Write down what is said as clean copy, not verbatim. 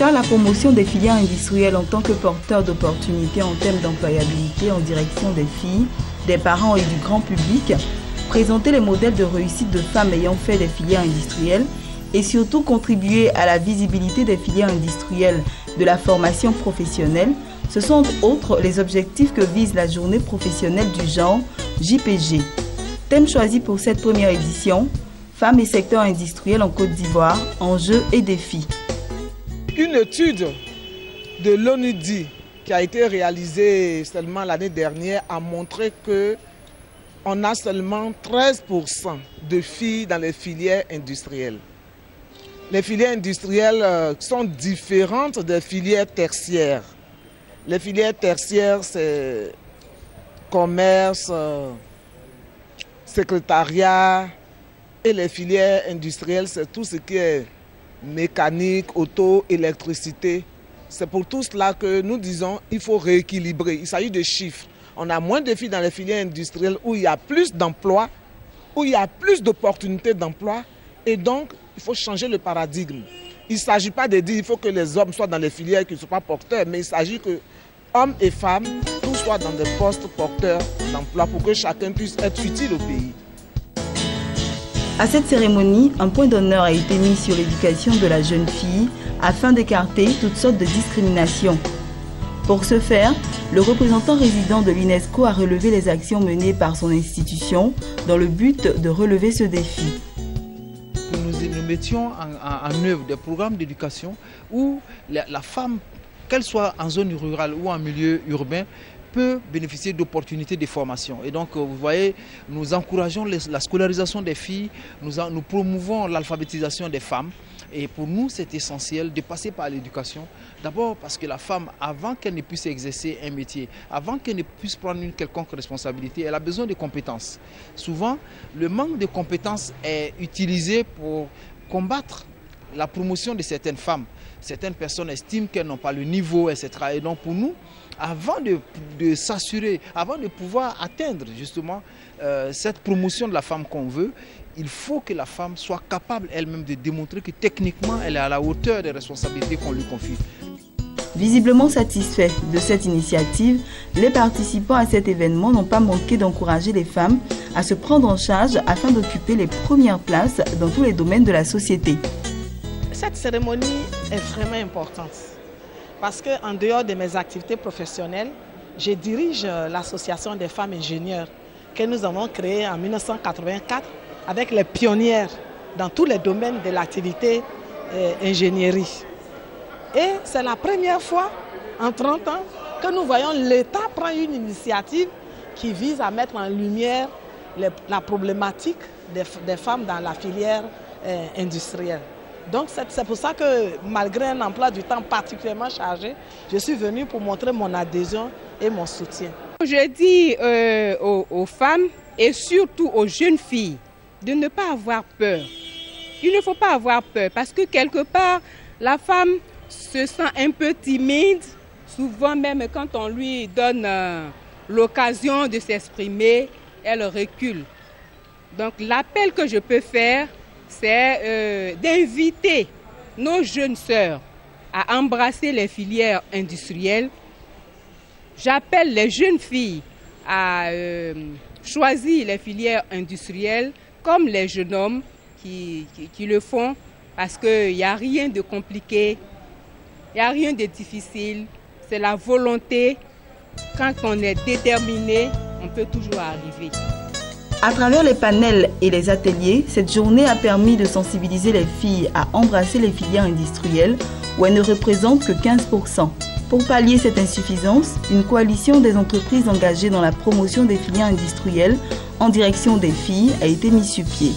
cas, la promotion des filières industrielles en tant que porteur d'opportunités en termes d'employabilité en direction des filles, des parents et du grand public, présenter les modèles de réussite de femmes ayant fait des filières industrielles et surtout contribuer à la visibilité des filières industrielles de la formation professionnelle, ce sont entre autres les objectifs que vise la journée professionnelle du genre JPG. Thème choisi pour cette première édition, femmes et secteurs industriels en Côte d'Ivoire, enjeux et défis. Une étude de l'ONUDI qui a été réalisée seulement l'année dernière a montré qu'on a seulement 13% de filles dans les filières industrielles. Les filières industrielles sont différentes des filières tertiaires. Les filières tertiaires, c'est commerce, secrétariat, et les filières industrielles, c'est tout ce qui est mécanique, auto, électricité. C'est pour tout cela que nous disons qu'il faut rééquilibrer. Il s'agit de chiffres. On a moins de filles dans les filières industrielles où il y a plus d'emplois, où il y a plus d'opportunités d'emploi. Et donc, il faut changer le paradigme. Il ne s'agit pas de dire qu'il faut que les hommes soient dans les filières qui ne sont pas porteurs, mais il s'agit que hommes et femmes, tous soient dans des postes porteurs d'emploi pour que chacun puisse être utile au pays. À cette cérémonie, un point d'honneur a été mis sur l'éducation de la jeune fille afin d'écarter toutes sortes de discriminations. Pour ce faire, le représentant résident de l'UNESCO a relevé les actions menées par son institution dans le but de relever ce défi. Nous mettions en œuvre des programmes d'éducation où la femme, qu'elle soit en zone rurale ou en milieu urbain, peut bénéficier d'opportunités de formation. Et donc, vous voyez, nous encourageons la scolarisation des filles, nous promouvons l'alphabétisation des femmes. Et pour nous, c'est essentiel de passer par l'éducation. D'abord parce que la femme, avant qu'elle ne puisse exercer un métier, avant qu'elle ne puisse prendre une quelconque responsabilité, elle a besoin de compétences. Souvent, le manque de compétences est utilisé pour combattre la promotion de certaines femmes. Certaines personnes estiment qu'elles n'ont pas le niveau, etc. Et donc pour nous, avant de s'assurer, avant de pouvoir atteindre justement cette promotion de la femme qu'on veut, il faut que la femme soit capable elle-même de démontrer que techniquement elle est à la hauteur des responsabilités qu'on lui confie. Visiblement satisfaits de cette initiative, les participants à cet événement n'ont pas manqué d'encourager les femmes à se prendre en charge afin d'occuper les premières places dans tous les domaines de la société. Cette cérémonie est vraiment importante parce qu'en dehors de mes activités professionnelles, je dirige l'association des femmes ingénieurs que nous avons créée en 1984 avec les pionnières dans tous les domaines de l'activité ingénierie. Et c'est la première fois en 30 ans que nous voyons l'État prendre une initiative qui vise à mettre en lumière la problématique des femmes dans la filière industrielle. Donc c'est pour ça que malgré un emploi du temps particulièrement chargé, je suis venue pour montrer mon adhésion et mon soutien. Je dis aux femmes et surtout aux jeunes filles de ne pas avoir peur. Il ne faut pas avoir peur parce que quelque part, la femme se sent un peu timide, souvent même quand on lui donne l'occasion de s'exprimer, elle recule. Donc l'appel que je peux faire, c'est d'inviter nos jeunes sœurs à embrasser les filières industrielles. J'appelle les jeunes filles à choisir les filières industrielles comme les jeunes hommes qui le font parce qu'il n'y a rien de compliqué, il n'y a rien de difficile, c'est la volonté. Quand on est déterminé, on peut toujours arriver. À travers les panels et les ateliers, cette journée a permis de sensibiliser les filles à embrasser les filières industrielles où elles ne représentent que 15%. Pour pallier cette insuffisance, une coalition des entreprises engagées dans la promotion des filières industrielles en direction des filles a été mise sur pied.